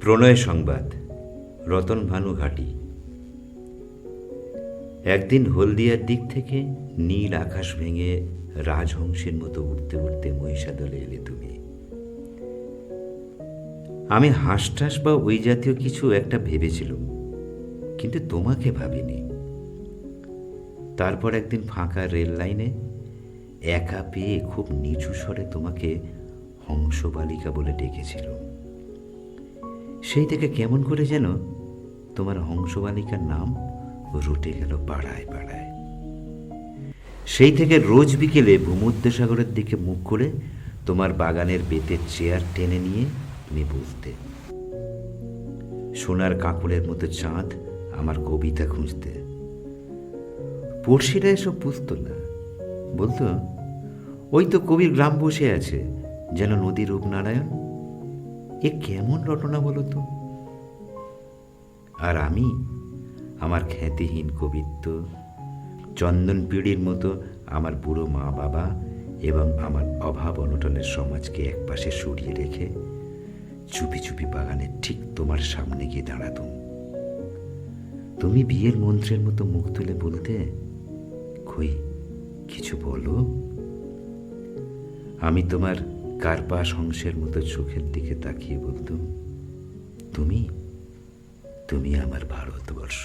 প্রণয় সংবাদ। রতন ভানু ঘাটি। একদিন হলদিয়ার দিক থেকে নীল আকাশ ভেঙে রাজহংসের মতো উঠতে উঠতে মহিষাদলে এলে তুমি। আমি হাঁসটাস বা ওই জাতীয় কিছু একটা ভেবেছিলাম, কিন্তু তোমাকে ভাবিনি। তারপর একদিন ফাঁকা রেল লাইনে একা পেয়ে খুব নিচু স্বরে তোমাকে হংসবালিকা বলে ডেকেছিল। সেই থেকে কেমন করে যেন তোমার হংসবালিকার নাম রটে গেল পাড়ায় পাড়ায়। সেই থেকে রোজ বিকেলে ভূমধ্যসাগরের দিকে মুখ করে তোমার বাগানের বেতের চেয়ার টেনে নিয়ে তুমি বসতে। সোনার কাকুলের মতো চাঁদ আমার কবিতা খুঁজতে। পড়শিরা এসব বুঝত না, বলতো ওই তো কবির গ্রাম বসে আছে, যেন নদীর রূপনারায়ণ। এ কেমন রটনা বলো তো। আর আমি আমার খ্যাতিহীন কবিত্ব, চন্দন পিড়ির মতো আমার বুড়ো মা বাবা এবং আমার অভাব অনটনের সমাজকে একপাশে সরিয়ে রেখে চুপি চুপি বাগানের ঠিক তোমার সামনে গিয়ে দাঁড়াতুম। তুমি বিয়ের মন্ত্রের মতো মুখ তুলে বলতে, কই কিছু বলো। আমি তোমার কার্পাস হংসের মতো চোখের দিকে তাকিয়ে বলতুম, তুমি তুমি আমার ভারতবর্ষ।